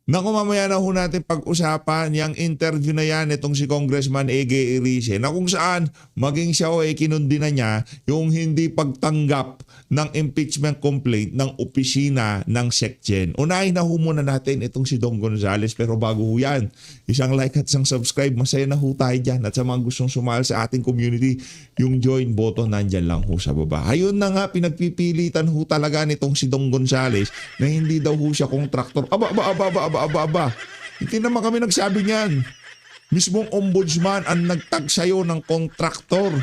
Naku, mamaya na ho natin pag-usapan yung interview na yan itong si Congressman Ege Erice na kung saan maging siya o kinundi na niya yung hindi pagtanggap ng impeachment complaint ng opisina ng SecGen. Unahin na ho muna natin itong si Dong Gonzales, pero bago ho yan, isang like at isang subscribe, masaya na ho tayo dyan. At sa mga gustong sumali sa ating community, yung join button nandyan lang ho sa baba. Ayun na nga, pinagpipilitan ho talaga nitong si Dong Gonzales na hindi daw ho siya kontraktor. Aba. Hindi naman kami nagsabi niyan. Mismong ombudsman ang nagtag sa'yo ng kontraktor.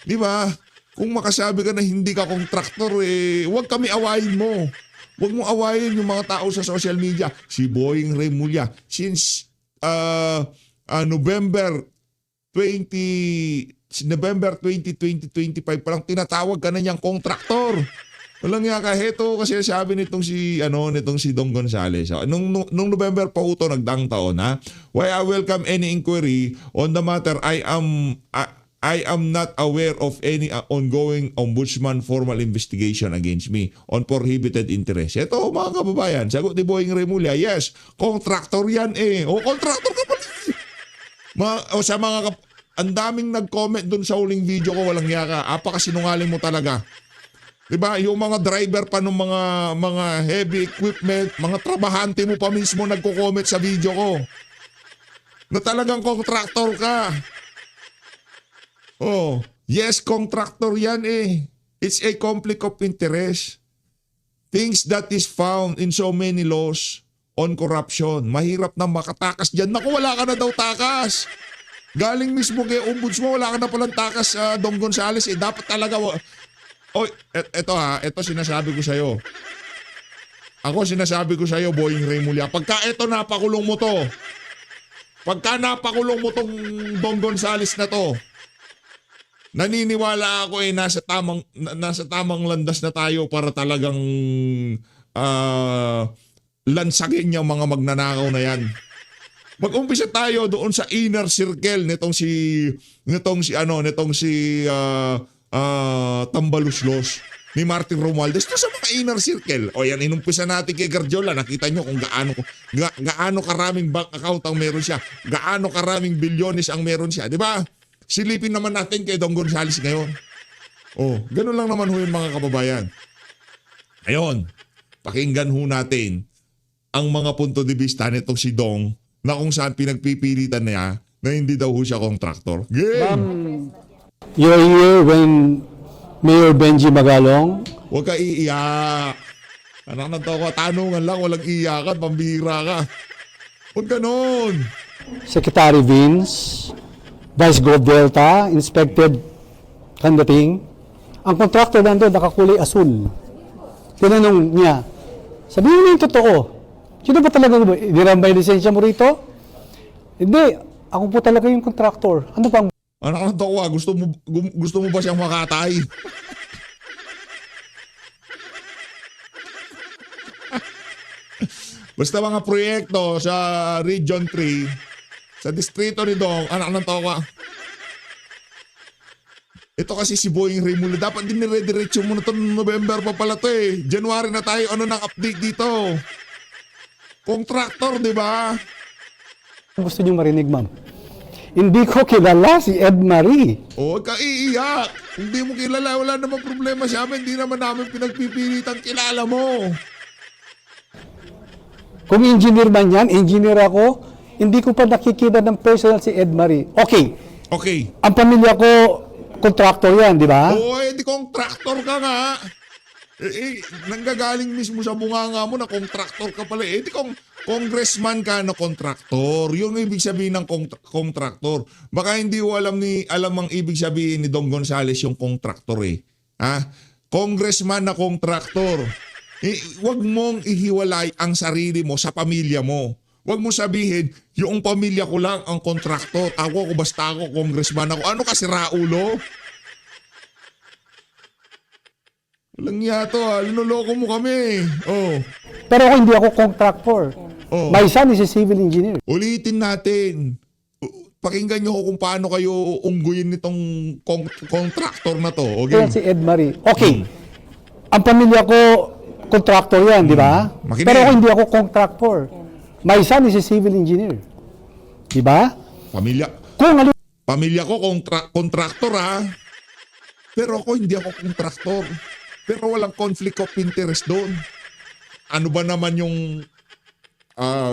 Di ba? Kung makasabi ka na hindi ka kontraktor, huwag kami awayin mo. Huwag mo awayin yung mga tao sa social media. Si Boying Remulla, since November 2025 pa lang tinatawag ka na niyang kontraktor. Walang nga heto kasi sabi nitong si Dong Gonzales. Nung November pa ito nagdaang taon, ha. Why I welcome any inquiry on the matter, I am not aware of any ongoing ombudsman formal investigation against me on prohibited interest. Ito mga kababayan, sagot ni Boying Remulla, yes, contractor yan O contractor ka pala. Sa mga ang daming nag-comment dun sa huling video ko, walang yaka. Apakasinungaling mo talaga. Diba? Yung mga driver pa ng mga heavy equipment, mga trabahante mo pa mismo nagko-comment sa video ko. Na talagang contractor ka. Oh, yes, contractor yan It's a conflict of interest. Things that is found in so many laws on corruption. Mahirap na makatakas dyan. Naku, wala ka na daw takas. Galing mismo kay ombudsman, wala ka na palang takas, Dong Gonzales. Dapat talaga... ito sinasabi ko sa'yo. Ako sinasabi ko sa'yo, Boying Remulla. Pagka napakulong mo to, pagka napakulong mo tong Dong Gonzales na to, naniniwala ako nasa tamang landas na tayo para talagang lansagin yung mga magnanakaw na yan. Mag-umpisa tayo doon sa inner circle nitong si Tambaluslos ni Martin Romualdez. Ito sa mga inner circle. O yan, inumpisa natin kay Garjola. Nakita nyo kung gaano karaming bank account ang meron siya. Gaano karaming bilyones ang meron siya. Di ba? Silipin naman natin kay Dong Gonzales ngayon. Ganun lang naman ho yung mga kababayan. Ngayon, pakinggan ho natin ang mga punto de vista nitong si Dong na kung saan pinagpipilitan niya na hindi daw ho siya kontraktor. Game! You're here when Mayor Benji Magalong. Huwag ka iiyak. Anak na to ko, tanungan lang, walang iyakan, pambihira ka. Huwag ganun. Secretary Vince, Vice Gov Delta, Inspected Kandating. Ang kontraktor nandun nakakulay asul. Tinanong niya, sabihin mo yung totoo. Sino ba talaga dinambay lisensya mo rito? Hindi, ako po talaga yung kontraktor. Ano pang Anak na to ko, gusto mo ba siyang makatay? Basta mga proyekto sa Region 3, sa distrito ni Dong, anak ng toka. Ito kasi si Boying Remulla, dapat din nire-diretso mo na ito November pa pala ito January na tayo, ano nang update dito? Contractor, di ba? gusto niyong marinig, ma'am? Hindi ko kilala si Ed Marie. Huwag ka iiyak. Hindi mo kilala, wala namang problema sa amin. Hindi naman namin pinagpipilitan kilala mo. Kung engineer man yan, engineer ako, hindi ko pa nakikita ng personal si Ed Marie. Okay. Ang pamilya ko, contractor yan, di ba? Oo, di contractor ka nga. Nanggagaling mismo sa bunganga mo na contractor ka pala. Di congressman ka na contractor. Yung ibig sabihin ng contractor. Baka hindi mo alam ang ibig sabihin ni Dong Gonzales yung contractor Congressman na contractor. Huwag mong ihiwalay ang sarili mo sa pamilya mo. Huwag mo sabihin, yung pamilya ko lang ang kontraktor. Ako basta ako, congressman ako. Ano kasi raulo? Walang yato linuloko mo kami. Pero ako hindi ako contractor. My son is a civil engineer. Ulitin natin. Pakinggan nyo kung paano kayo ungguyin nitong contractor na to. Okay? Yan si Ed Marie. Okay. Ang pamilya ko, contractor yan, di ba? Makinig. Pero ako hindi ako contractor. My son is a civil engineer. Di ba? Kung ano Pamilya ko kontraktor ha. Pero ako hindi ako kontraktor. Pero walang conflict of interest doon. Ano ba naman yung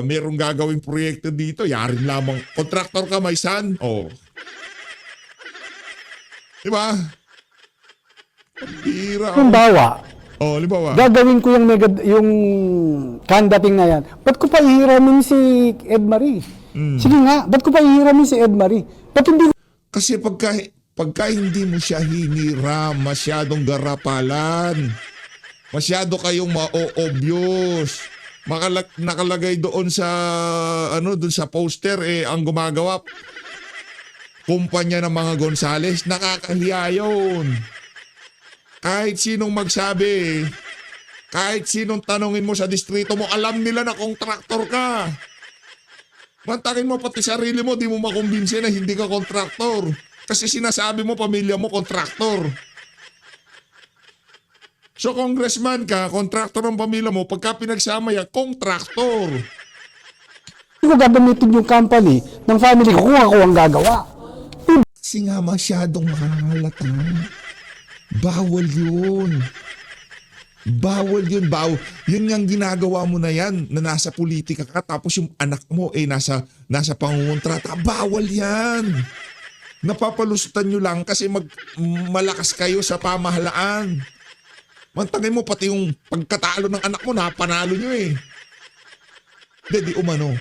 merong gagawing proyekto dito? Yarin lamang. Kontraktor ka, my son? Oh. Diba? Pambira. halimbawa, Oh, halimbawa. gagawin ko yung candidating na yan. Ba't ko pa ihiramin si Ed Marie? Sige nga, ba't ko pa ihiramin si Ed Marie? Ba't hindi Kasi pagka hindi mo siya hiniram, masyadong garapalan. Masyado kayong ma-obvious. Nakalagay doon sa doon sa poster ang gumagawa kumpanya ng mga Gonzales, nakakahiya yun. Kahit sinong magsabi, kahit sinong tanongin mo sa distrito mo, alam nila na kontraktor ka. Mantakin mo pati sarili mo, di mo makumbinsi na hindi ka kontraktor. Kasi sinasabi mo, pamilya mo, kontraktor. So, congressman ka, kontraktor ng pamilya mo, pagka pinagsama yan, kontraktor. ko gagamitin yung company ng family ko kung ako ang gagawa? Kasi nga masyadong makahalata. Bawal yun. Bawal yun. Yun nga ginagawa mo na yan, na nasa politika ka, tapos yung anak mo nasa pangungontrata. Bawal yan. Napapalusutan nyo lang kasi malakas kayo sa pamahalaan. Mantangin mo pati yung pagkatalo ng anak mo, napanalo nyo eh. Di umano.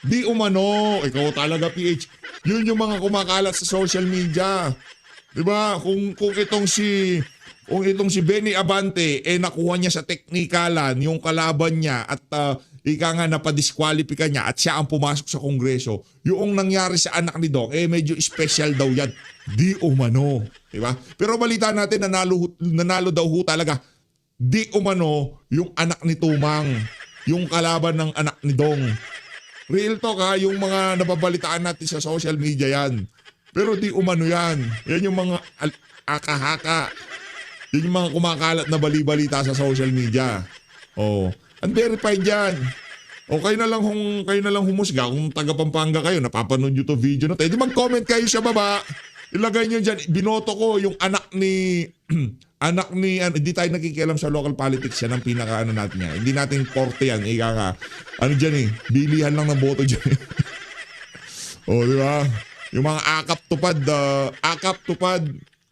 Di umano. Ikaw talaga, PH. Yun yung mga kumakalat sa social media. Diba? Kung itong si Benny Abante nakuha niya sa teknikalan yung kalaban niya at ika nga napadiskwalipika niya at siya ang pumasok sa Kongreso, yung nangyari sa anak ni Doc medyo special daw yan. Di umano, diba? Pero balita natin nanalo daw ho talaga. Di umano yung anak ni Tumang, yung kalaban ng anak ni Dong. Real talk ha, yung mga nababalitaan natin sa social media yan. Pero di umano yan. Yan yung mga akahaka. Yan yung mga kumakalat na bali-balita sa social media. Oh, unverified yan. O kayo na lang humusga kung taga Pampanga kayo, napapanood nyo to video na tayo. Di mag-comment kayo sa baba. Ilagay nyo dyan, binoto ko yung anak ni hindi tayo nakikialam sa local politics yan ang pinaka natin yan. Hindi natin korte yan. Ika nga, bilihan lang ng boto dyan. O, di ba? Yung mga akap tupad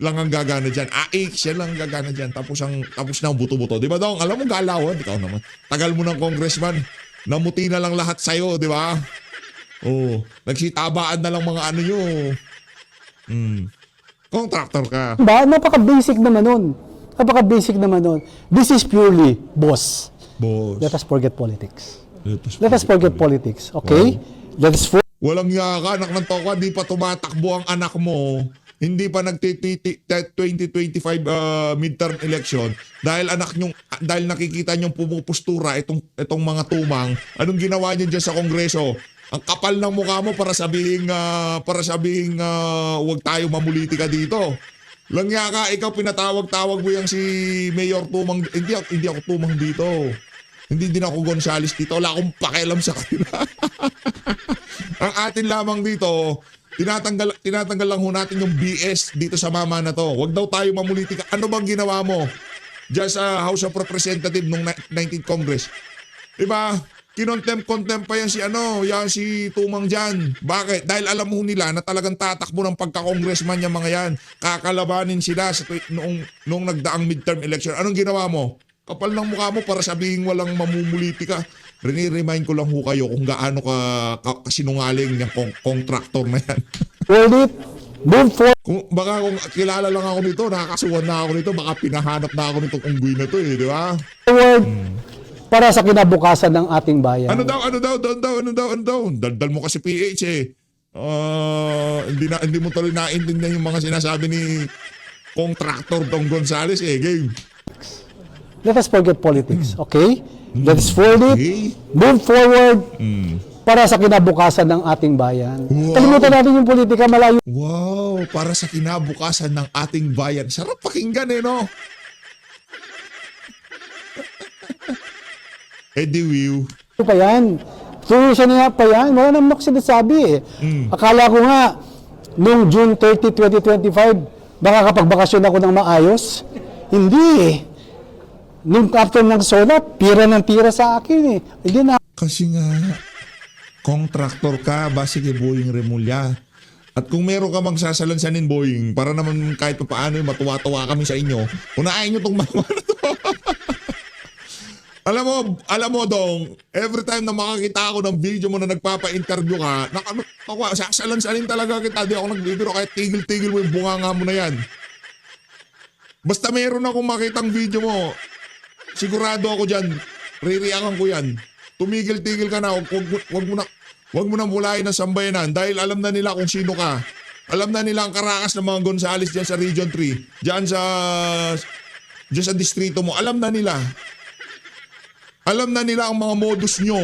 lang ang gagana dyan. AX yan lang ang gagana dyan. Tapos na ang buto-buto. Di ba daw? Alam mo galawan. Ikaw naman. Tagal mo ng congressman. Namuti na lang lahat sa'yo. Di ba? Oh, nagsitabaan na lang mga ano nyo. Contractor ka. Diba? Napaka-basic naman nun. This is purely, boss. Let us forget politics. Let us forget politics. Okay? Let us Walang yaka, anak ng toko, di pa tumatakbo ang anak mo. Hindi pa nag-2025 midterm election dahil dahil nakikita niyong pumupustura itong mga tumang. Anong ginawa niyo diyan sa Kongreso? Ang kapal ng mukha mo para sabihin wag tayo mamulitika dito. Lang yaka, ikaw pinatawag-tawag mo yang si Mayor Tumang. Hindi ako Tumang dito. Hindi din ako Gonzales dito. Wala akong pakialam sa kanila. Ang atin lamang dito, tinatanggal lang ho natin yung BS dito sa mama na to. Huwag daw tayo mamulitika. Ano bang ginawa mo diyan sa House of Representatives nung 19th Congress? Diba? Contempt pa yan si Tumang dyan. Bakit? Dahil alam mo nila na talagang tatakbo ng pagka-congressman yung mga yan. Kakalabanin sila noong nagdaang midterm election. Anong ginawa mo? Kapal ng mukha mo para sabihin walang mamumuliti ka. Remind ko lang ho kayo kung gaano kasinungaling yung contractor na yan. hold it, move forward. Kung kilala lang ako nito, nakakasuhan na ako nito, baka pinahanap na ako nitong unggoy na to di ba? Para sa kinabukasan ng ating bayan. Ano daw? Daldal mo kasi PH hindi mo tuloy naintindihan yung mga sinasabi ni contractor Dong Gonzales game. Let us forget politics, okay? Let's forward it, move forward para sa kinabukasan ng ating bayan. Wow. Kalimutan natin yung politika, malayo. Wow, para sa kinabukasan ng ating bayan. Sarap pakinggan no? Eddie Wiw. pa yan. Tuloy siya niya pa yan. Wala naman ako sinasabi eh. Akala ko nga, nung June 30, 2025, baka kapagbakasyon ako ng maayos. Hindi eh. Nung captain ng SONA, pira ng tira sa akin eh. Hindi na. Kasi nga, contractor ka, base kay Boying Remulla. At kung meron ka mang sasalansanin, Boying, para naman kahit pa paano matuwa-tuwa kami sa inyo, unahin nyo itong mga na to. Alam mo Dong, every time na makakita ako ng video mo na nagpapa-interview ka, sasalansanin talaga kita, di ako nagbibiro kahit tigil-tigil mo yung bunganga mo na yan. Basta meron akong makitang video mo, sigurado ako dyan, ririakan ko yan. Tumigil-tigil ka na, wag mo na mulayin ng sambayanan dahil alam na nila kung sino ka. Alam na nila ang karakas ng mga Gonzales dyan sa Region 3, dyan sa distrito mo, alam na nila. Alam na nila ang mga modus nyo.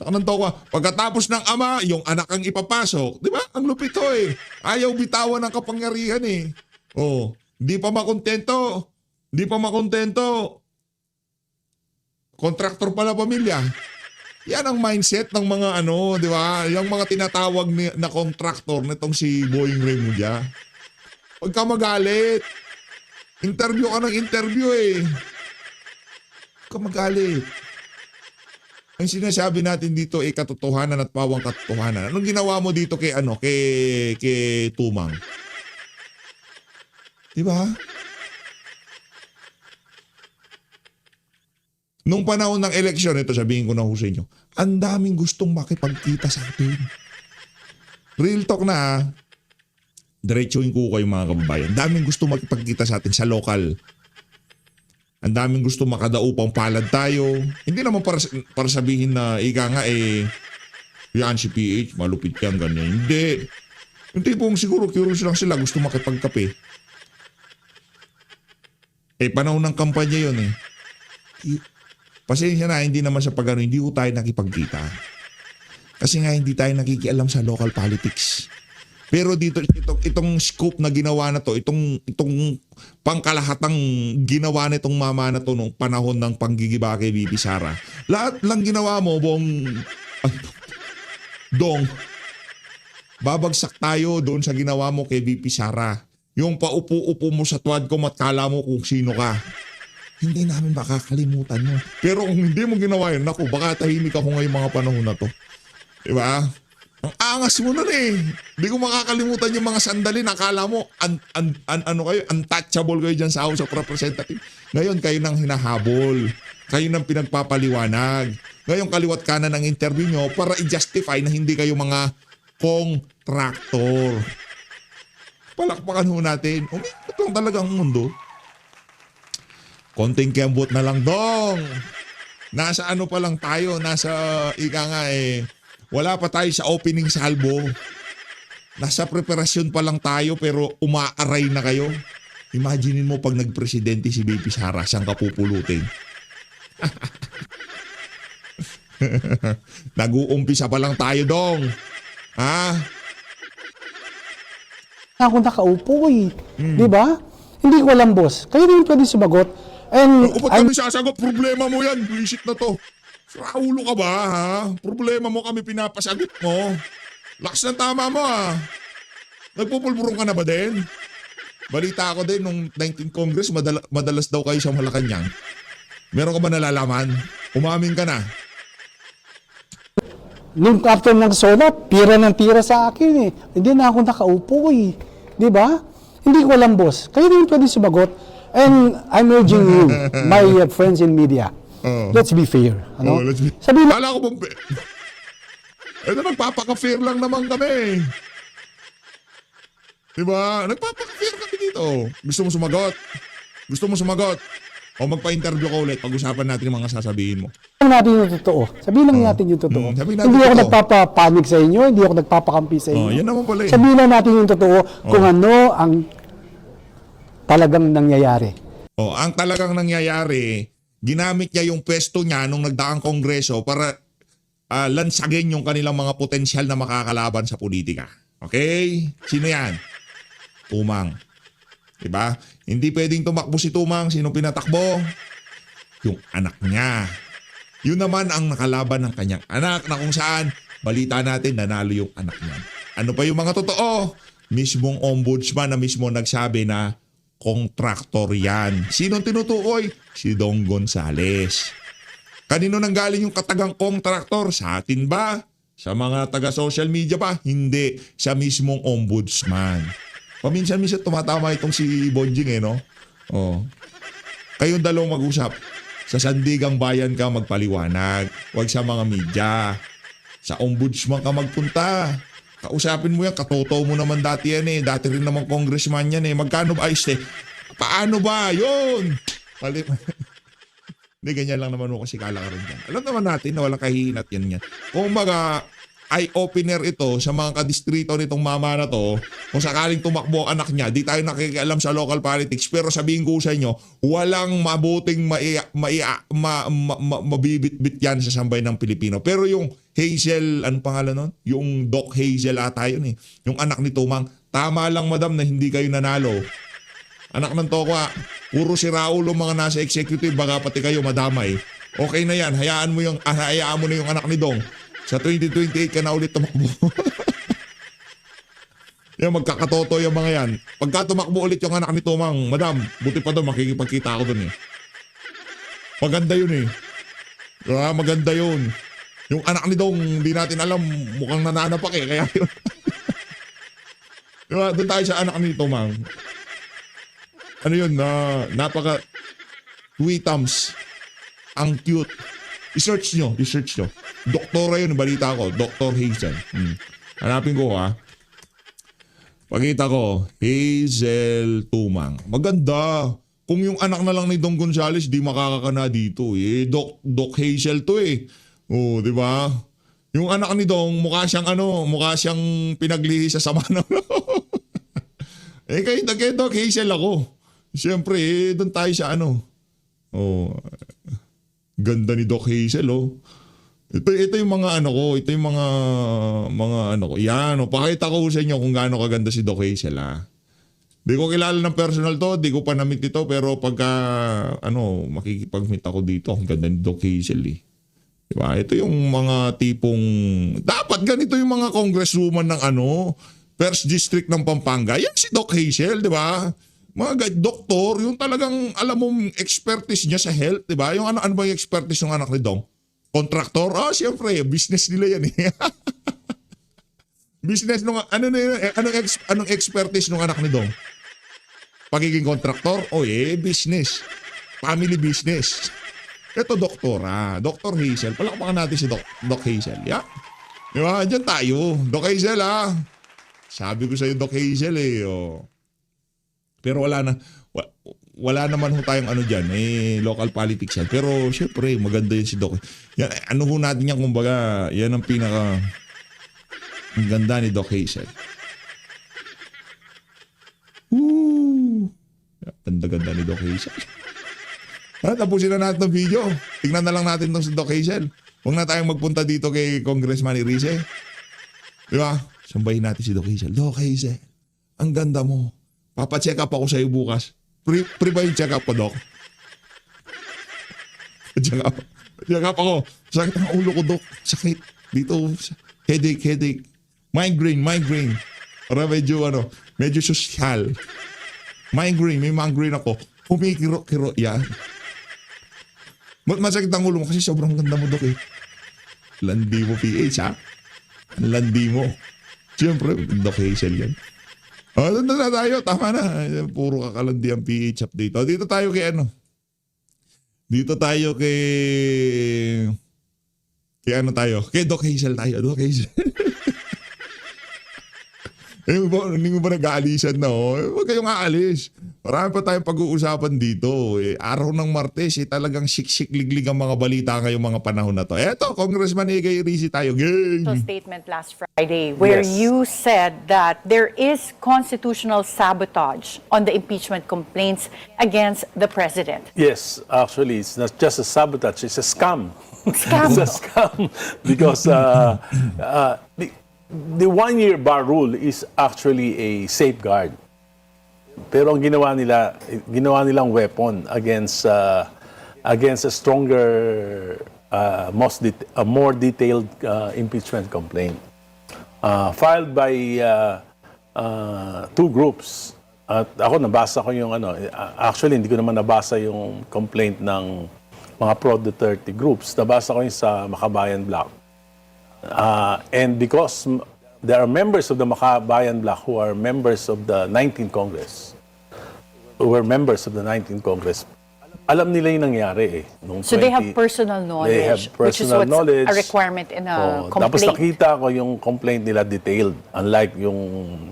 Nanto ka, pagkatapos ng ama, yung anak ang ipapasok. Di ba? Ang lupit to eh. Ayaw bitawan ng kapangyarihan eh. Oh, di pa makontento. Di pa makontento. Kontraktor pala pamilya. Yan ang mindset ng mga di ba? Yung mga tinatawag na kontraktor nitong si Boying Remulla. Huwag ka magalit. Interview ka ng interview eh. Huwag ka magalit. Ang sinasabi natin dito ay katotohanan at pawang katotohanan. Anong ginawa mo dito kay Tumang? Di ba? Nung panahon ng eleksyon, ito sabihin ko na ho sa inyo, ang daming gustong makipagkita sa atin. Real talk na diretsuhin ko kayo mga kababayan. Ang daming gustong makipagkita sa atin sa lokal. Ang daming gusto makadaupang palad tayo. Hindi naman para sabihin na ika nga yan si PH, malupit yan, ganyan. Hindi. Yung tipong siguro curious lang sila, gusto makipagkape. Panahon ng kampanya yun eh. Pasensya na, hindi naman sa pagano, hindi ko tayo nakipagkita. Kasi nga hindi tayo nakikialam sa local politics. Pero dito itong scoop na ginawa na to, itong pangkalahatang ginawa nitong mama na to nung panahon ng panggigiba kay VP Sara. Lahat lang ginawa mo, Dong. Babagsak tayo doon sa ginawa mo kay VP Sara. Yung paupo-upo mo sa tuwad ko at kala mo kung sino ka. Hindi namin makakalimutan mo. Pero kung hindi mo ginawa yun, naku, baka tahimik ako ngayong mga panahon na to. Diba? Ang angas mo nun eh. Hindi ko makakalimutan yung mga sandali na akala mo kayo, untouchable kayo dyan sa House of Representatives. Ngayon kayo nang hinahabol. Kayo nang pinagpapaliwanag. Ngayon kaliwat kanan ng interview nyo para i-justify na hindi kayo mga contractor. Palakpakan ho natin. Umiikot lang talaga ang mundo. Konting kembot na lang, Dong. Nasa pa lang tayo. Nasa wala pa tayo sa opening salvo. Nasa preparasyon pa lang tayo pero umaaray na kayo. Imaginin mo pag nagpresidente si VP Sara, saan ka pupulutin? Nag-uumpisa pa lang tayo, Dong. Ha? Ako nakaupo eh. Di ba? Hindi ko alam, boss. Kayo rin pwede sumagot. And Ba't kami sasagot? Problema mo yan. Buisit na to. Raulo ka ba, ha? Problema mo kami pinapasagot mo. Lakas ng tama mo, ha? Nagpupulburong ka na ba din? Balita ako din, nung 19th Congress, madalas daw kayo sa Malacanang. Meron ka ba nalalaman? Umamin ka na. nung captain ng SONA, pira ng tira sa akin eh. Hindi na ako nakaupo eh. Di ba? Hindi ko alam, boss. Kayo rin pwede sumagot. And I'm urging you, my friends in media, let's be fair. Ano? Sabihin Kala ko bang... Ito, nagpapaka-fair lang naman kami. Diba? Nagpapaka-fair kami dito. Gusto mo sumagot? Gusto mo sumagot? O magpa-interview ka ulit, pag-usapan natin yung mga sasabihin mo. natin yung totoo. Sabihin lang natin yung totoo. Sabihin natin Hindi ako totoo. nagpapapanik sa inyo, hindi ako nagpapakampi sa inyo. Yan naman pala eh. Sabihin lang natin yung totoo kung ano ang talagang nangyayari. Ang talagang nangyayari, ginamit niya yung pwesto niya nung nagdaang kongreso para lansagin yung kanilang mga potensyal na makakalaban sa politika. Okay? Sino yan? Tumang. Diba? Hindi pwedeng tumakbo si Tumang. Sino pinatakbo? Yung anak niya. Yun naman ang nakalaban ng kanyang anak na kung saan balita natin nanalo yung anak niya. Ano pa yung mga totoo? Mismong ombudsman na mismo nagsabi na kontraktor yan. Sinong tinutukoy? Si Dong Gonzales. Kanino nanggaling yung katagang kontraktor? Sa atin ba? Sa mga taga-social media ba? Hindi. Sa mismong ombudsman. Paminsan-minsan tumatama itong si Bonjing no? Oh. Kayong dalawang mag-usap. Sa Sandigang Bayan ka magpaliwanag. Huwag sa mga media. Sa ombudsman ka magpunta. Kausapin mo yan. Katoto mo naman dati yan Dati rin naman congressman yan Magkano ba ayos Paano ba? Yun! Hindi, ganyan lang naman mo kasi kala ka rin yan. Alam naman natin na walang kahihinat yan. Kung mga eye-opener ito sa mga kadistrito nitong mama na to, kung sakaling tumakbo ang anak niya, di tayo nakikialam sa local politics, pero sabihin ko sa inyo, walang mabuting mabibit-bit yan sa sambay ng Pilipino. Pero yung Hazel, anong pangalan nun? Yung Doc Hazel ata yun Yung anak ni Tumang, tama lang madam na hindi kayo nanalo. Anak ng Tokwa, puro si Raul ang mga nasa executive, baka pati kayo madamay. Okay na yan, hayaan mo na yung anak ni Dong. Sa 2028 ka na ulit tumakbo. Yan, magkakatoto yung mga yan. Pagka tumakbo ulit yung anak ni Tumang, madam, buti pa doon, makikipagkita ako doon Maganda yun maganda yun. Yung anak ni Dong, hindi natin alam, mukhang nananapak kaya yun. Diba, doon tayo sa anak ni Tumang. Ano yun, napaka tweetums. Ang cute. I-search nyo. Doktora yun, balita ko. Dr. Hazel. Hanapin ko Pakita ko, Hazel Tumang. Maganda. Kung yung anak na lang ni Dong Gonzales, di makakakana dito Doc Hazel to Oh, di ba? Yung anak ni Dong, mukha siyang pinaglihi sa sama ng kay Doc Hazel ako. Siyempre, doon tayo sa ganda ni Doc Hazel, Ito yung mga ito yung mga ko. Yan, pakita ko sa inyo kung gaano kaganda si Doc Hazel, Di ko kilala ng personal to, di ko pa na-meet ito, pero pagka, makikipag-meet ako dito, ang ganda ni Doc Hazel, Diba? Ito yung mga tipong, dapat ganito yung mga congresswoman ng First District ng Pampanga. Yan si Doc Hazel, di ba? Mga doktor, yung talagang alam mong expertise niya sa health, di ba? Yung ano ba yung expertise ng anak ni Dong? Kontraktor? Siyempre, business nila yan Business nung anong expertise ng anak ni Dong? Pagiging kontraktor? Business. Family business. Ito doktora, Dr. Hazel. Palakpakan natin si Doc Hazel. Yeah? Di ba? Diyan tayo. Doc Hazel Sabi ko sa iyo Doc Hazel Pero wala naman tayong diyan, local politics yan. Pero syempre, maganda yun si Doc. Yan, natin yan, kumbaga, yan ang ang ganda ni Doc Hazel. Ganda ni Doc Hazel. Tapusin na natin ang video. Tingnan na lang natin itong si Doc Hazel. Huwag na tayong magpunta dito kay Congressman Irice. Di ba? Sambahin natin si Doc Hazel. Doc Hazel, ang ganda mo. Papacheck up ako sa iyo bukas. Pre ba yung check up ko, Doc? Check up ako. Sakit ang ulo ko, Doc. Sakit. Dito. Headache. Migraine. Para medyo social. May migraine ako. Kumikiro. Yan. Masakit ang ulo mo kasi sobrang ganda mo, Doc Landi mo, PH, Landi mo. Siyempre, Doc Hazel yan. Doon na tayo. Tama na. Puro kakalandi ang PH update. Dito tayo kay Kay Doc Hazel tayo. Doc Hazel. Hindi mo ba nag-aalisan na? Huwag kayong aalis. Marami pa tayong pag-uusapan dito. Araw ng Martes, talagang siksik-liglig ang mga balita ngayong mga panahon na to. Eto, Congressman Ege Irice tayo. Game! Statement last Friday where you said that there is constitutional sabotage on the impeachment complaints against the president. Yes, actually, it's not just a sabotage, it's a scam. Scam? It's a scam because the one-year bar rule is actually a safeguard. Pero ang ginawa nilang weapon against a stronger, more detailed impeachment complaint filed by two groups. At ako nabasa ko yung actually hindi ko naman nabasa yung complaint ng mga pro-Duterte groups. Nabasa ko yung sa Makabayan Bloc. And because there are members of the Makabayan Bloc who are members of the 19th Congress, who were members of the 19th Congress, alam nila yung nangyari nung So they have personal knowledge, They have which is personal what's knowledge. a requirement in a Tapos complaint. nakita ko yung complaint nila detailed, unlike yung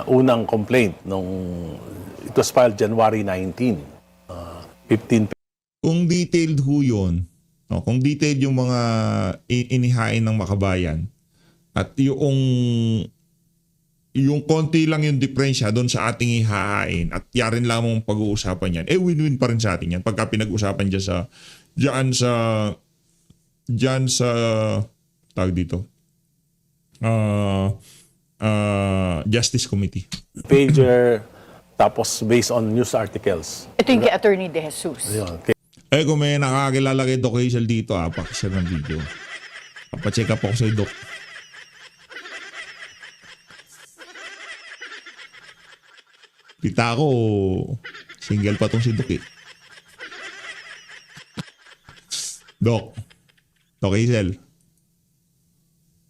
unang complaint it was filed January 19, 15. Kung detailed ho yun, no, kung detailed yung mga inihain ng Makabayan at yung konti lang yung diferensya doon sa ating ihahain at yarin lamang pag-uusapan yan, win-win pa rin sa atin yan pagka pinag-usapan dyan sa tawag dito, Justice Committee. Pager, tapos based on news articles. Ito yung kay Attorney De Jesus. Yun. Kung may nakakilala kay Doc Hazel dito, pakishare ng video. Papacheck up ako sa Doc. Kita ko, single pa tong si Doc eh. Doc Hazel.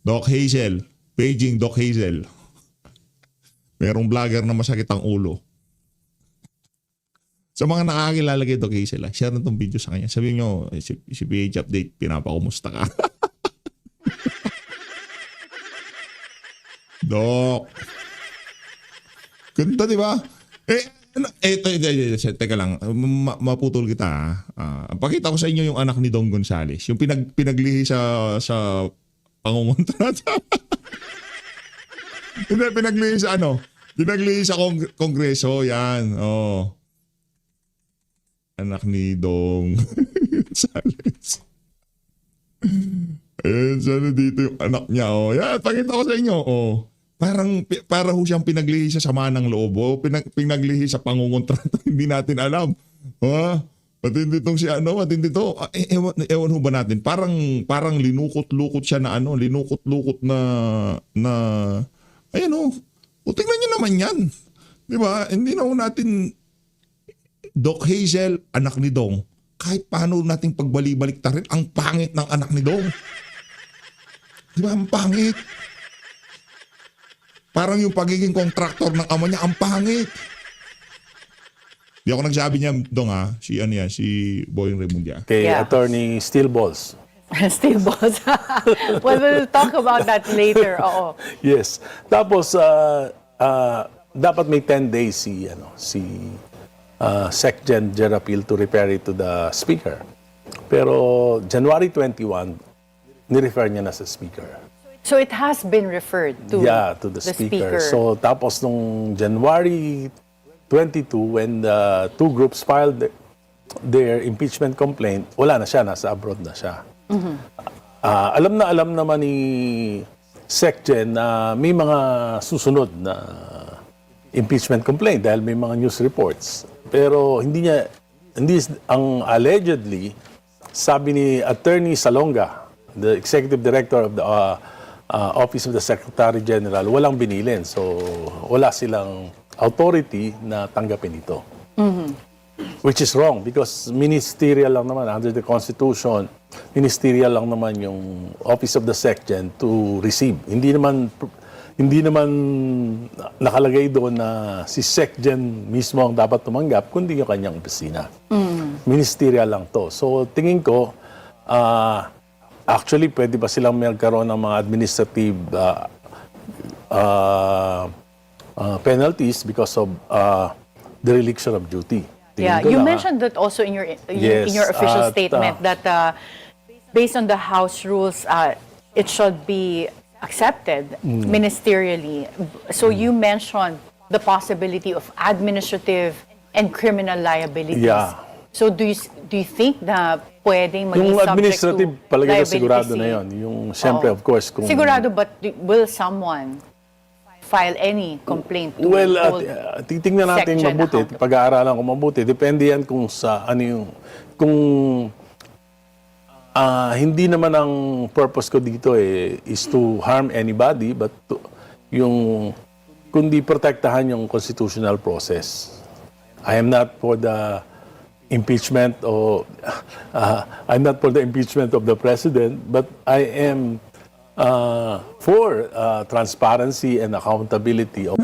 Doc Hazel. Paging Doc Hazel. Merong vlogger na masakit ang ulo. Sa mga nakakilala kay Doc Hazel, share na tong video sa kanya. Sabihin nyo, si PH Update, pinapakumusta ka. Doc. Ganda, di ba? Teka lang, maputol kita. Pakita ko sa inyo yung anak ni Dong Gonzales. Yung pinaglihi sa pangungontrata. Hindi, pinaglihi sa Pinaglihi sa kongreso. Yan. Oh. Anak ni Dong Gonzales. Ayan, sana dito yung anak niya. Oh. Yan, pakita ko sa inyo. Oh. Para ho siyang pinaglihi sa sama ng loob. Pinaglihi sa pangungontrata. Hindi natin alam. Matindi tong matindi to. Ewan ho ba natin? Parang linukot-lukot siya na linukot-lukot na ayan o. Tingnan niyo naman yan. Di ba? Hindi na ho natin Doc Hazel, anak ni Dong. Kahit paano nating pagbalik-balik rin, ang pangit ng anak ni Dong. Di ba? Ang pangit. Parang yung pagiging kontraktor ng ama niya, ang pangit. Di ako nagsabi niya, Dong si Boying Remulla. Kay Yeah. Attorney Steel Balls. Still boss. Well, we'll talk about that later. Oo. Yes. Tapos, dapat may 10 days si SecGen Jerapil to refer it to the Speaker. Pero January 21, nirefer niya na sa Speaker. So it has been referred to To the speaker. So tapos nung January 22, when the two groups filed their impeachment complaint, wala na siya, nasa abroad na siya. Alam naman ni SecGen na may mga susunod na impeachment complaint dahil may mga news reports. Pero hindi ang allegedly, sabi ni Attorney Salonga, the executive director of the Office of the Secretary General, walang binilin. So, wala silang authority na tanggapin ito. Which is wrong because ministerial lang naman, under the Constitution, ministerial lang naman yung Office of the SecGen to receive. Hindi naman nakalagay doon na si SecGen mismo ang dapat tumanggap, kundi yung kanyang opisina. Ministerial lang to. So, tingin ko, actually, pwede ba silang magkaroon ng mga administrative penalties because of the dereliction of duty. Yeah, you mentioned that also in your official statement that based on the House rules, it should be accepted ministerially. So you mentioned the possibility of administrative and criminal liabilities. Yeah. So do you think na pwedeng maging Yung subject administrative, to palagay ko liability sigurado si- na yon. Yung, siyempre, Oo. of course, kung... Sigurado, but will someone file any complaint to Well, hold titingnan natin section mabuti, accountable. pag-aaralan ko mabuti. Depende yan kung sa ano yung, kung hindi naman ang purpose ko dito is to harm anybody, but yung, kundi protektahan yung constitutional process. I am not for the impeachment or I'm not for the impeachment of the president, but I am for transparency and accountability of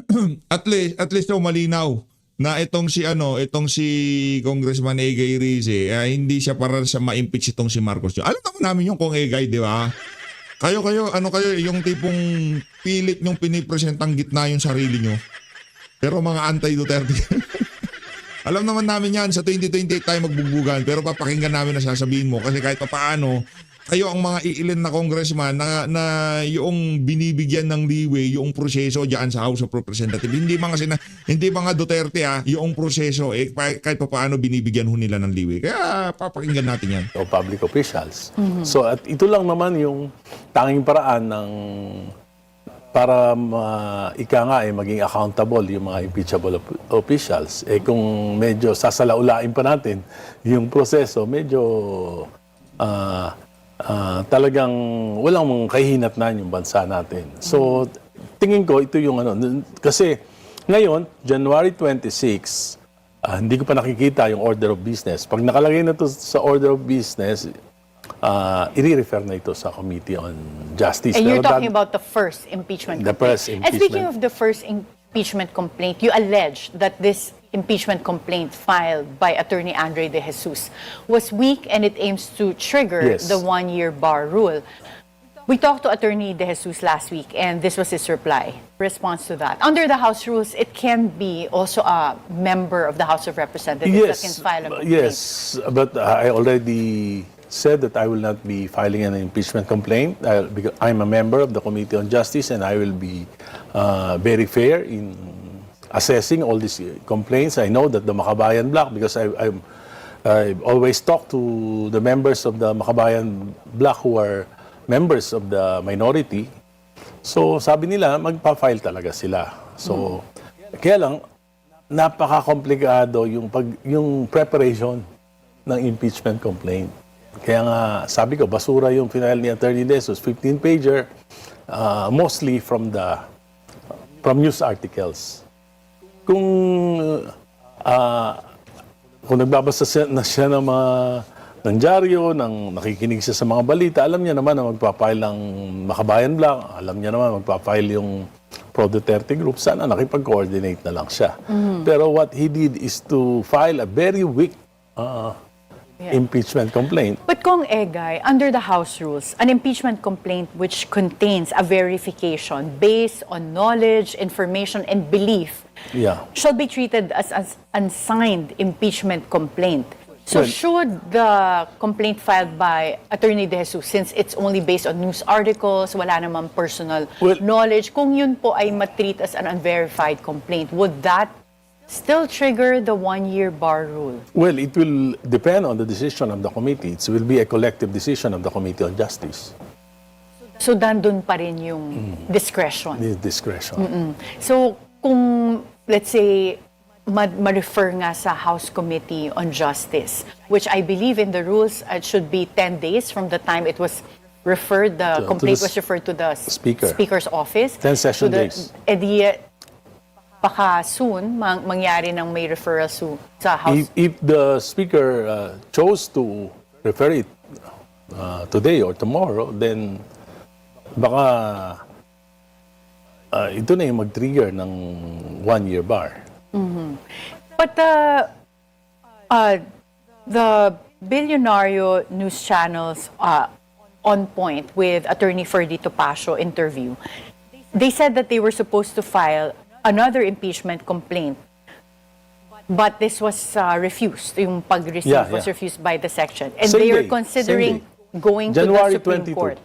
At least daw malinaw na itong si Congressman Egay Rize, hindi siya para sa ma-impeach itong si Marcos. Alam naman namin yung kung Egay, di ba? Kayo, yung tipong pilit nyong pinipresentang gitna yung sarili nyo. Pero mga anti-Duterte. Alam naman namin yan, sa 2028 tayo magbugbugan, pero papakinggan namin na sasabihin mo kasi kahit paano, kayo ang mga iilan na congressman na yung binibigyan ng leeway yung proseso diyan sa House of Representatives. Hindi mga Duterte yung proseso kahit paano binibigyan ho nila ng leeway. Kaya papakinggan natin yan. o public officials. So at ito lang naman yung tanging paraan ng para maging accountable yung mga impeachable officials. Kung medyo sasalaulain pa natin yung proseso, medyo talagang walang kahinatnan yung bansa natin. So, tingin ko, ito yung kasi ngayon, January 26, hindi ko pa nakikita yung order of business. Pag nakalagay na to sa order of business, i-refer na ito sa Committee on Justice. And you're Pero talking about the first impeachment The complaint. first And speaking impeachment. of the first impeachment complaint, you allege that this impeachment complaint filed by Attorney Andre De Jesus was weak and it aims to trigger Yes. the one-year bar rule. We talked to Attorney De Jesus last week and this was his reply, response to that. Under the House rules, it can be also a member of the House of Representatives that can file a complaint. Yes, but I already said that I will not be filing an impeachment complaint because I'm a member of the Committee on Justice and I will be very fair in assessing all these complaints. I know that the Makabayan Bloc, because I've always talked to the members of the Makabayan Bloc who are members of the minority. So sabi nila, magpa-file talaga sila. So, kaya lang, napaka-komplikado yung preparation ng impeachment complaint. Kaya nga, sabi ko, basura yung final ni Attorney De Jesus, 15-pager, mostly from news articles. Kung nagbabasa na siya ng mga ng dyaryo, nakikinig siya sa mga balita, alam niya naman na magpa-file ng Makabayan Bloc, alam niya naman magpa-file yung pro-Duterte group, sana nakipag-coordinate na lang siya. Pero what he did is to file a very weak impeachment complaint. But Kong Egay, under the House rules, an impeachment complaint which contains a verification based on knowledge, information, and belief shall be treated as an unsigned impeachment complaint. So Well- should the complaint filed by Attorney De Jesus, since it's only based on news articles, wala namang personal Well- knowledge, kung yun po ay matreat as an unverified complaint, would that still trigger the one-year bar rule? Well, it will depend on the decision of the committee. It will be a collective decision of the Committee on Justice. So dandun pa rin yung discretion. This discretion. So, kung, let's say, ma-refer nga sa House Committee on Justice, which I believe in the rules, it should be 10 days from the time it was referred, the To complaint the was referred to the Speaker. Speaker's office. 10 session days. Baka soon, mangyari ng may referral sa House. If the Speaker chose to refer it today or tomorrow, then baka ito na yung mag-trigger ng one-year bar. But the Billionario news channels On Point with Attorney Ferdy Topacio interview, they said that they were supposed to file another impeachment complaint, but this was refused. Yung pag-receive was Yeah. refused by the section. And Same they day, were considering same day. going to the January Supreme 22. Court.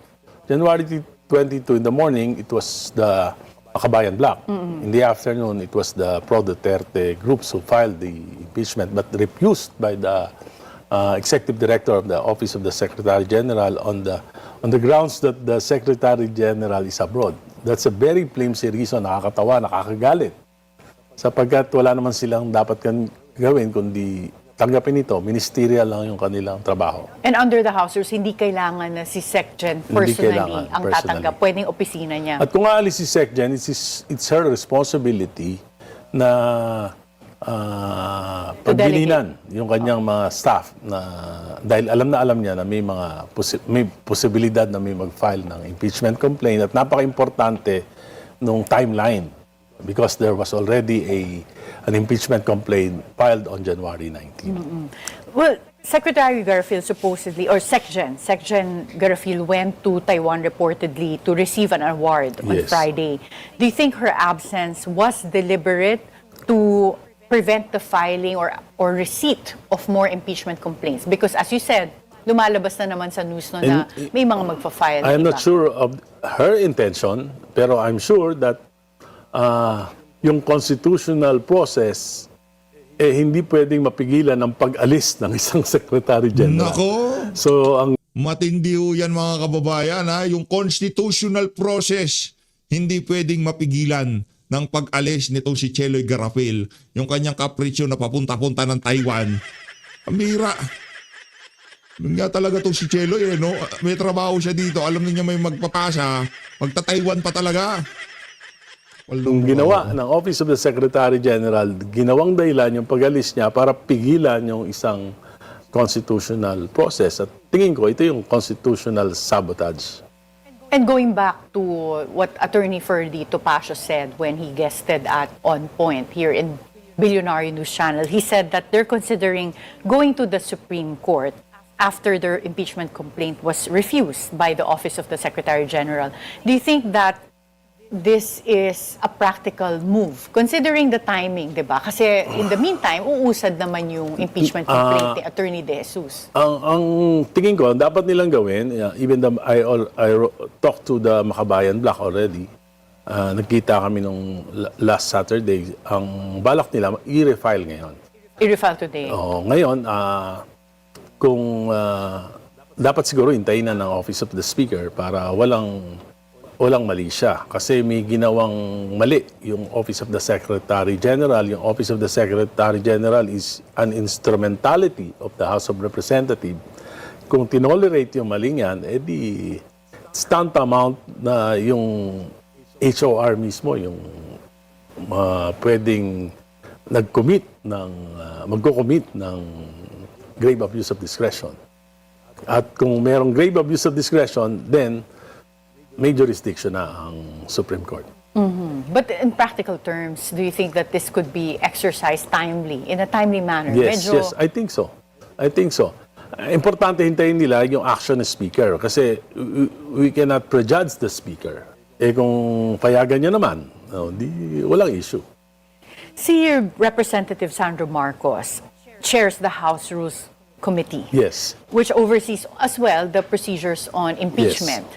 January 22 in the morning, it was the Makabayan Bloc. In the afternoon, it was the pro-Duterte groups who filed the impeachment, but refused by the Executive Director of the Office of the Secretary General on the grounds that the Secretary General is abroad. That's a very flimsy reason, nakakatawa, nakakagalit. Sapagkat wala naman silang dapat gawin kundi tanggapin ito, ministerial lang yung kanilang trabaho. And under the House rules, hindi kailangan na si SecGen personally kailangan, ang personally. tatanggap. Pwedeng opisina niya. At kung aalis si SecGen, it's her responsibility na pagbilinan yung kanyang mga staff na dahil alam niya na may mga may posibilidad na may mag-file ng impeachment complaint at napaka-importante nung timeline because there was already an impeachment complaint filed on January 19. Well, Secretary Garfield supposedly, or SecGen Garfield went to Taiwan reportedly to receive an award on Yes. Friday. Do you think her absence was deliberate to prevent the filing or receipt of more impeachment complaints? Because as you said, lumalabas na naman sa news no na may mga magpa-file. I'm diba? not sure of her intention, pero I'm sure that yung constitutional process hindi pwedeng mapigilan ang pag-alis ng isang Secretary General. Nako, So, ang matindi ho yan mga kababayan ha. Yung constitutional process, hindi pwedeng mapigilan ng pag-alis nitong si Cheloy Garapil. Yung kanyang kapritsyo na papunta-punta ng Taiwan. Amira. Yun nga talaga itong si Cheloy no? May trabaho siya dito. Alam niya may magpapasa. Magta-Taiwan pa talaga. Yung ginawa ng Office of the Secretary General, ginawang dahilan yung pag-alis niya para pigilan yung isang constitutional process. At tingin ko, ito yung constitutional sabotage. And going back to what Attorney Ferdy Topacio said when he guested at On Point here in Billionaire News Channel, he said that they're considering going to the Supreme Court after their impeachment complaint was refused by the Office of the Secretary General. Do you think that this is a practical move, considering the timing, di ba? Kasi in the meantime, uusad naman yung impeachment complaint ni Attorney De Jesus. Ang tingin ko, dapat nilang gawin, even I talked to the Makabayan Bloc already, nagkita kami nung last Saturday, ang balak nila, i-refile ngayon. I-refile today. Ngayon, kung dapat siguro hintayin na ng Office of the Speaker para walang mali siya. Kasi may ginawang mali yung Office of the Secretary General. Yung Office of the Secretary General is an instrumentality of the House of Representatives. Kung tinolerate yung mali yan, edi it's tantamount na yung HOR mismo, yung pwedeng magko-commit ng grave abuse of discretion. At kung merong grave abuse of discretion, then may jurisdiction na ang Supreme Court. But in practical terms, do you think that this could be exercised in a timely manner? Yes, yes, I think so. Importante hintayin nila yung action ng Speaker kasi we cannot prejudge the Speaker. Kung payagan niya naman, walang issue. See, Representative Sandro Marcos chairs the House Rules Committee, Yes. which oversees as well the procedures on impeachment.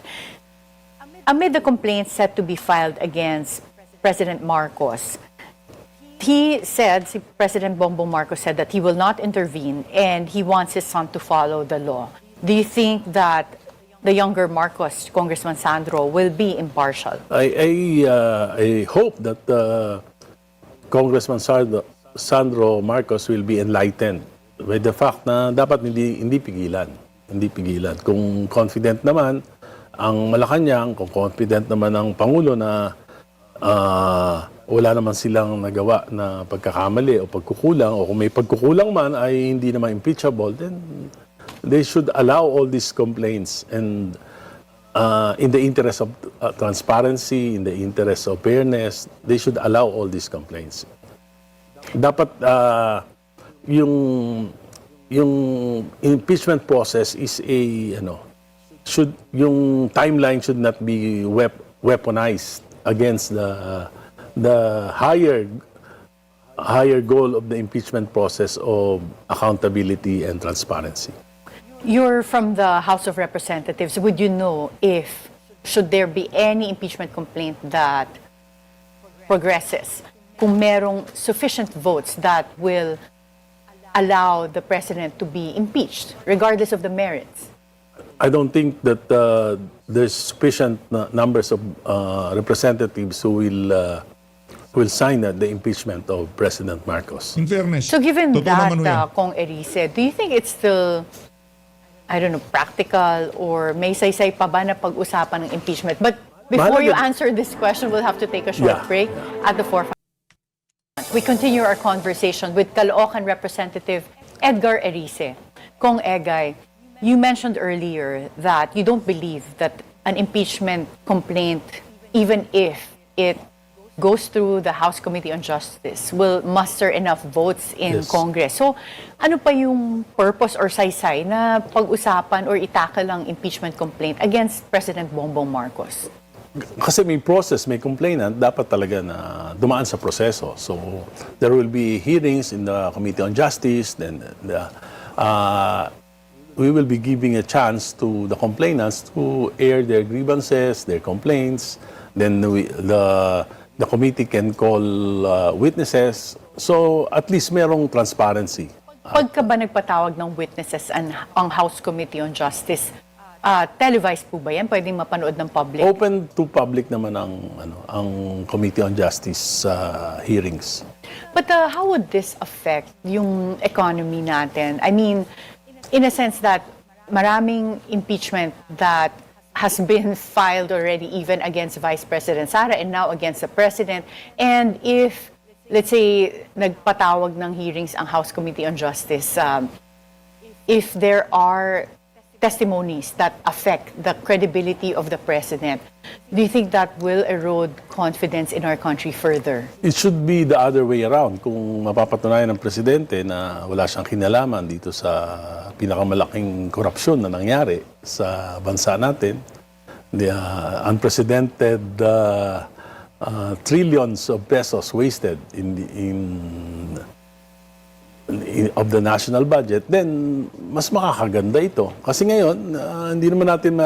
Amid the complaints set to be filed against President Marcos, President Bongbong Marcos said that he will not intervene and he wants his son to follow the law. Do you think that the younger Marcos, Congressman Sandro, will be impartial? I hope that Congressman Sandro Marcos will be enlightened with the fact na dapat hindi pigilan. Kung confident naman ang Malacanang, kung confident naman ang Pangulo na wala naman silang nagawa na pagkakamali o pagkukulang, o kung may pagkukulang man ay hindi naman impeachable, then they should allow all these complaints and in the interest of transparency, in the interest of fairness, they should allow all these complaints. Dapat yung impeachment process is yung timeline should not be weaponized against the higher goal of the impeachment process of accountability and transparency. You're from the House of Representatives. Would you know should there be any impeachment complaint that progresses, kung merong sufficient votes that will allow the President to be impeached, regardless of the merits? I don't think that there's sufficient numbers of representatives who will sign the impeachment of President Marcos. In fairness. So given totoo that, naman ho yan. Kong Erice, do you think it's still, I don't know, practical or may saysay pa ba na pag-usapan ng impeachment? But before you Mahalaga- answer this question, we'll have to take a short Yeah. break at the forefront. We continue our conversation with Caloocan Representative Edgar Erice. Kong Egay, you mentioned earlier that you don't believe that an impeachment complaint, even if it goes through the House Committee on Justice, will muster enough votes in Yes. Congress. So, ano pa yung purpose or saysay na pag-usapan or itakal ang impeachment complaint against President Bongbong Marcos? Kasi may process, may complainant, dapat talaga na dumaan sa proseso. So, there will be hearings in the Committee on Justice, then we will be giving a chance to the complainants to air their grievances, their complaints, then the committee can call witnesses. So, at least merong transparency. Pagka ba nagpatawag ng witnesses ang House Committee on Justice, televised po ba yan? Pwedeng mapanood ng public? Open to public naman ang Committee on Justice hearings. But how would this affect yung economy natin? I mean, in a sense that maraming impeachment that has been filed already even against Vice President Sara and now against the President. And if, let's say, nagpatawag ng hearings ang House Committee on Justice, if there are testimonies that affect the credibility of the President, do you think that will erode confidence in our country further? It should be the other way around. Kung mapapatunayan ng presidente na wala siyang kinalaman dito sa pinakamalaking korupsyon na nangyari sa bansa natin, the unprecedented trillions of pesos wasted of the national budget, then mas makakaganda ito. Kasi ngayon, hindi naman natin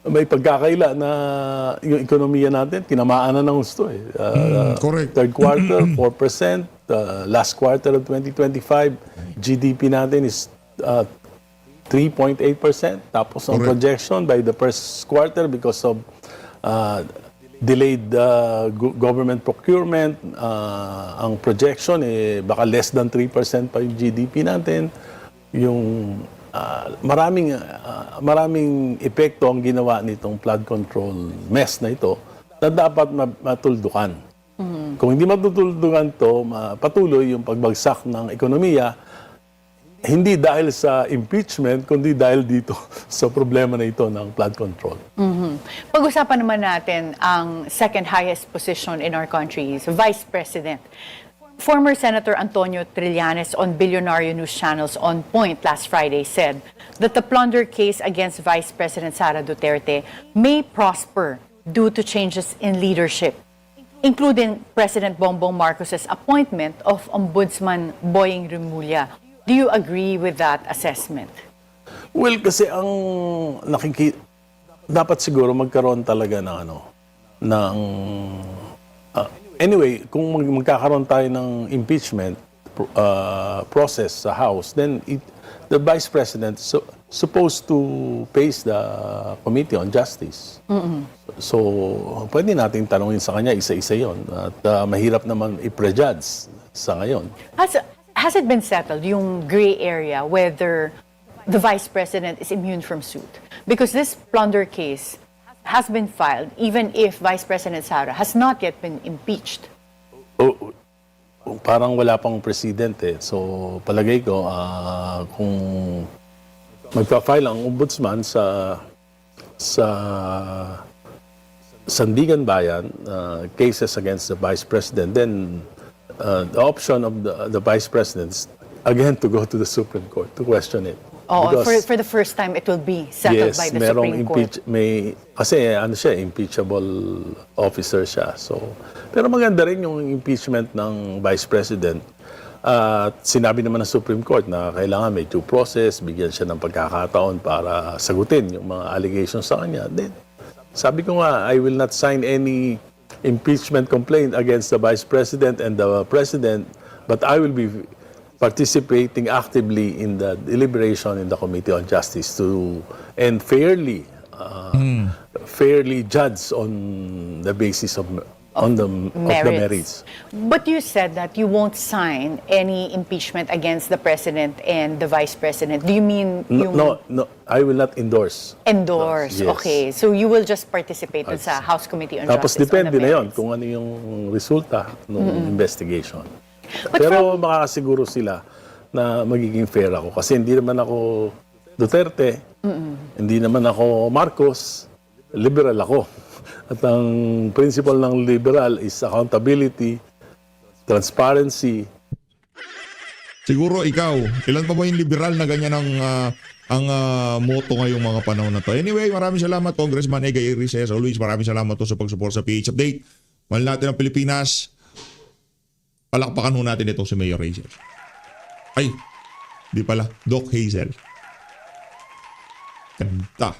may pagkakaila na yung ekonomiya natin, tinamaan na ng gusto eh. Correct. Third quarter, 4%. Last quarter of 2025, GDP natin is 3.8%. Tapos ang Correct. projection by the first quarter because of delayed government procurement, ang projection baka less than 3% pa yung GDP natin. Yung maraming epekto ang ginawa nitong flood control mess na ito na dapat matuldukan. Kung hindi matutuldukan to, patuloy yung pagbagsak ng ekonomiya, hindi dahil sa impeachment, kundi dahil dito sa problema na ito ng flood control. Pag-usapan naman natin ang second highest position in our country, is Vice President. Former Senator Antonio Trillanes on Billionaire News Channel's On Point last Friday said that the plunder case against Vice President Sara Duterte may prosper due to changes in leadership, including President Bongbong Marcos's appointment of Ombudsman Boying Remulla. Do you agree with that assessment? Well, kasi ang dapat siguro magkaroon talaga anyway, kung magkakaroon tayo ng impeachment process sa House, then the Vice President supposed to face the Committee on Justice. So, pwede natin tanungin sa kanya isa-isa yon. At mahirap naman i-prejudge sa ngayon. Has it been settled, yung gray area, whether the Vice President is immune from suit? Because this plunder case has been filed even if Vice President Sara has not yet been impeached. Parang wala pang presidente. So, palagay ko, kung magpa-file ang ombudsman sa Sandigan Bayan, cases against the Vice President, then the option of the Vice President is again to go to the Supreme Court to question it. Oh, Because- for the first time, it will be settled by the merong Supreme Court. kasi impeachable officer siya. So, pero maganda rin yung impeachment ng Vice President. At sinabi naman ng Supreme Court na kailangan may due process, bigyan siya ng pagkakataon para sagutin yung mga allegations sa kanya. Then, sabi ko nga, I will not sign any impeachment complaint against the Vice President and the President, but I will be participating actively in the deliberation in the Committee on Justice and fairly judge on the basis of the merits. But you said that you won't sign any impeachment against the president and the vice president. Do you mean you No, I will not endorse. endorse? Yes. Okay, so you will just participate dun sa House Committee on Tapos Justice depende on the na yon merits. kung ano yung resulta ng investigation. But Pero makakasiguro sila na magiging fair ako. Kasi hindi naman ako Duterte, hindi naman ako Marcos, liberal ako. At ang principle ng liberal is accountability, transparency. Siguro ikaw, ilan pa ba yung liberal na ganyan ang motto ngayong mga panahon na to? Anyway, maraming salamat Congressman Egay Iris. As always, maraming salamat to sa pag-support sa PH Update. Mahal natin ang Pilipinas. Palakpakan ho natin itong si Mayor Hazel. Ay, di pala. Doc Hazel. Ganda.